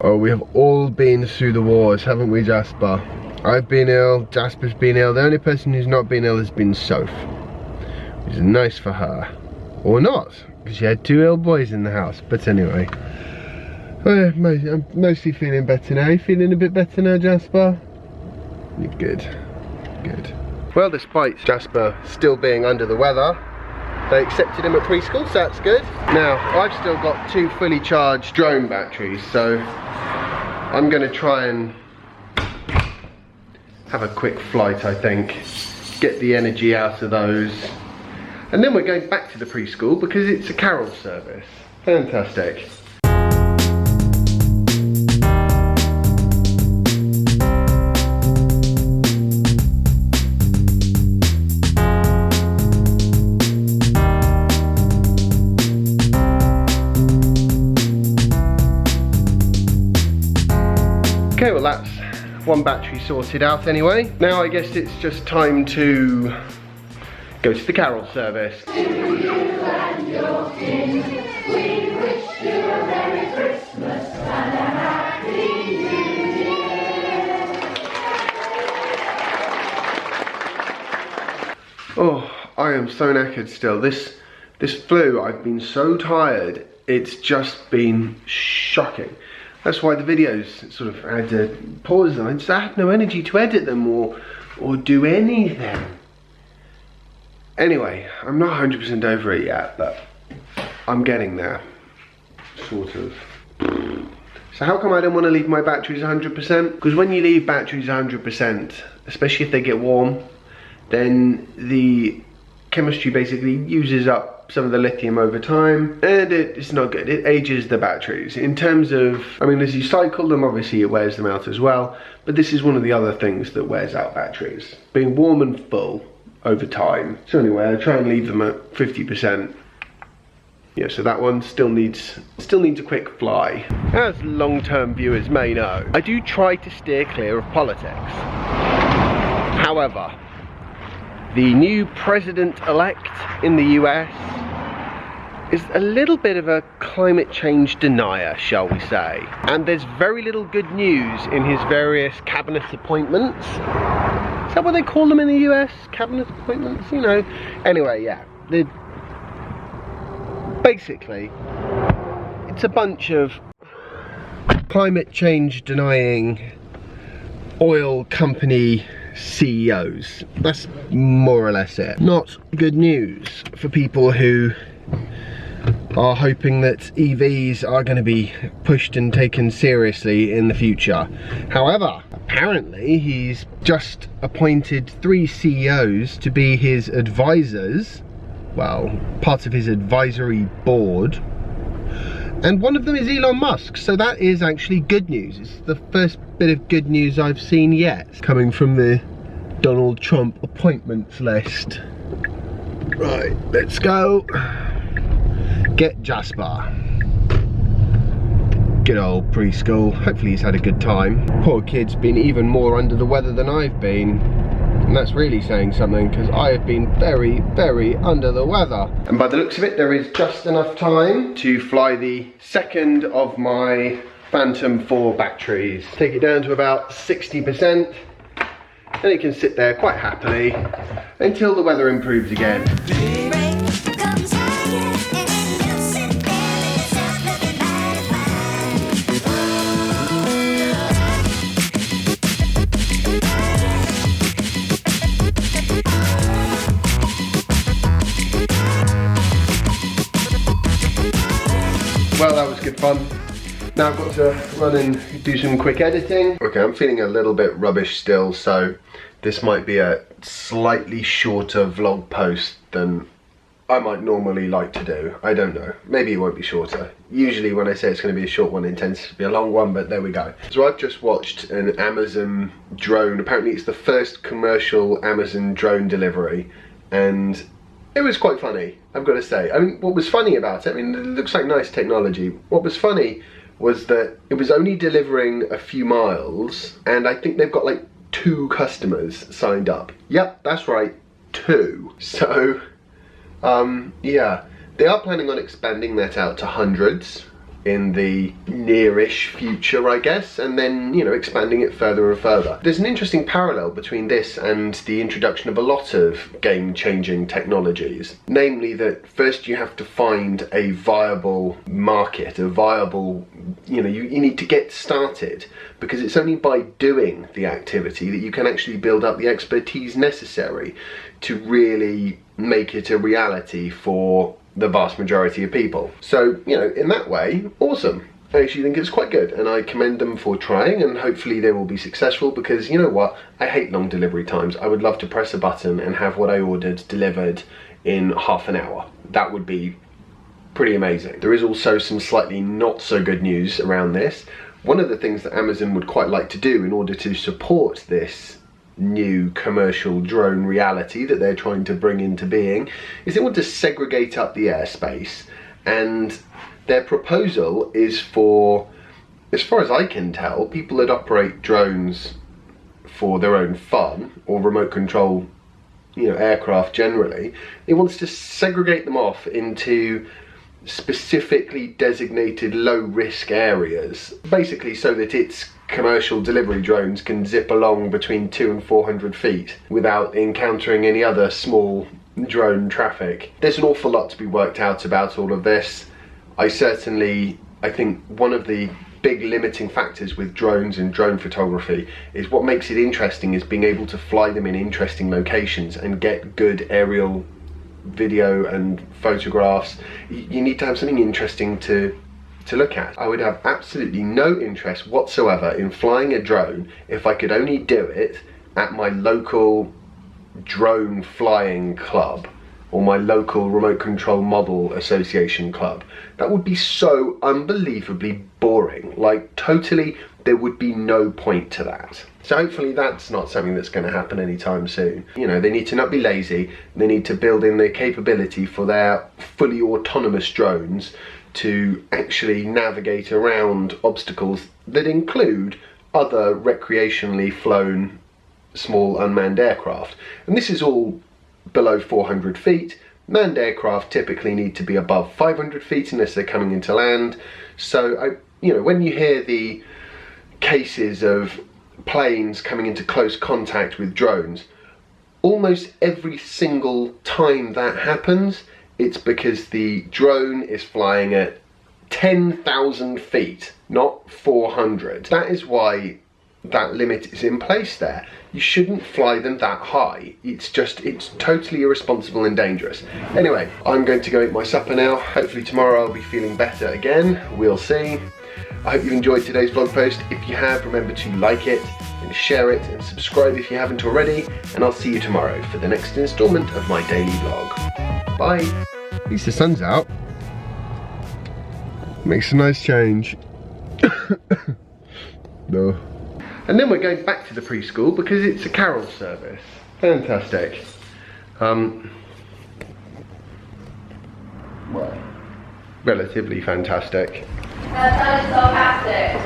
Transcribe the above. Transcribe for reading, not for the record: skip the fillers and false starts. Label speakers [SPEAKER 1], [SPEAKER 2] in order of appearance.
[SPEAKER 1] Oh, we have all been through the wars, haven't we, Jasper? I've been ill, Jasper's been ill. The only person who's not been ill has been Soph. Which is nice for her. Or not, because she had 2 ill boys in the house. But anyway. I'm mostly feeling better now. You feeling a bit better now, Jasper? You're good. Good. Well, despite Jasper still being under the weather, they accepted him at preschool, so that's good. Now, I've still got 2 fully charged drone batteries, so I'm going to try and have a quick flight, I think. Get the energy out of those. And then we're going back to the preschool because it's a carol service. Fantastic. Okay, well that's 1 battery sorted out anyway. Now I guess it's just time to go to the carol service. To you and your king, we wish you a Merry Christmas and a Happy New Year. Oh, I am so knackered still. This flu, I've been so tired, it's just been shocking. That's why the videos sort of had to pause them. I had no energy to edit them or do anything. Anyway, I'm not 100% over it yet, but I'm getting there. Sort of. So how come I don't want to leave my batteries 100%? Because when you leave batteries 100%, especially if they get warm, then the chemistry basically uses up some of the lithium over time, and it's not good. It ages the batteries. In terms of, I mean, as you cycle them, obviously it wears them out as well, but this is one of the other things that wears out batteries. Being warm and full over time. So anyway, I try and leave them at 50%. Yeah, so that one still needs a quick fly. As long-term viewers may know, I do try to steer clear of politics. However, the new president-elect in the US is a little bit of a climate change denier, shall we say. And there's very little good news in his various cabinet appointments. Is that what they call them in the US? Cabinet appointments? You know. Anyway, yeah. Basically, it's a bunch of climate change denying oil company CEOs. That's more or less it. Not good news for people who are hoping that EVs are going to be pushed and taken seriously in the future. However, apparently he's just appointed 3 CEOs to be his advisors, well, part of his advisory board, and one of them is Elon Musk, so that is actually good news. It's the first bit of good news I've seen yet, coming from the Donald Trump appointments list. Right, let's go. Get Jasper. Good old preschool. Hopefully he's had a good time. Poor kid's been even more under the weather than I've been. And that's really saying something, because I have been very, very under the weather. And by the looks of it, there is just enough time to fly the second of my Phantom 4 batteries. Take it down to about 60%. Then it can sit there quite happily until the weather improves again. Well, that was good fun. Now I've got to run and do some quick editing. Okay, I'm feeling a little bit rubbish still, so this might be a slightly shorter vlog post than I might normally like to do. I don't know. Maybe it won't be shorter. Usually when I say it's going to be a short one, it tends to be a long one, but there we go. So I've just watched an Amazon drone. Apparently it's the first commercial Amazon drone delivery, and it was quite funny, I've got to say. I mean, what was funny about it, I mean, it looks like nice technology. What was funny was that it was only delivering a few miles, and I think they've got like 2 customers signed up. Yep, that's right, 2. So, yeah, they are planning on expanding that out to hundreds in the nearish future, I guess, and then, you know, expanding it further and further. There's an interesting parallel between this and the introduction of a lot of game-changing technologies, namely that first you have to find a viable market, a viable, you know, you need to get started, because it's only by doing the activity that you can actually build up the expertise necessary to really make it a reality for the vast majority of people. So, you know, in that way, awesome. I actually think it's quite good, and I commend them for trying, and hopefully they will be successful, because you know what, I hate long delivery times. I would love to press a button and have what I ordered delivered in half an hour. That would be pretty amazing. There is also some slightly not so good news around this. One of the things that Amazon would quite like to do in order to support this new commercial drone reality that they're trying to bring into being is they want to segregate up the airspace, and their proposal is for, as far as I can tell, people that operate drones for their own fun or remote control, you know, aircraft generally. It wants to segregate them off into specifically designated low risk areas, basically so that its commercial delivery drones can zip along between 200 and 400 feet without encountering any other small drone traffic. There's an awful lot to be worked out about all of this. I think one of the big limiting factors with drones and drone photography is what makes it interesting is being able to fly them in interesting locations and get good aerial video and photographs. You need to have something interesting to look at. I would have absolutely no interest whatsoever in flying a drone if I could only do it at my local drone flying club or my local remote control model association club. That would be so unbelievably boring. Like, totally, there would be no point to that. So hopefully that's not something that's going to happen anytime soon. You know, they need to not be lazy. They need to build in the capability for their fully autonomous drones to actually navigate around obstacles that include other recreationally flown small unmanned aircraft. And this is all below 400 feet. Manned aircraft typically need to be above 500 feet unless they're coming into land. So, you know, when you hear the cases of planes coming into close contact with drones, almost every single time that happens, it's because the drone is flying at 10,000 feet, not 400. That is why that limit is in place there. You shouldn't fly them that high. It's totally irresponsible and dangerous. Anyway, I'm going to go eat my supper now. Hopefully tomorrow I'll be feeling better again. We'll see. I hope you've enjoyed today's vlog post. If you have, remember to like it and share it and subscribe if you haven't already. And I'll see you tomorrow for the next installment of my daily vlog. Bye. At least the sun's out. Makes a nice change. No. And then we're going back to the preschool because it's a carol service. Fantastic. Well, relatively fantastic.
[SPEAKER 2] That is sarcastic.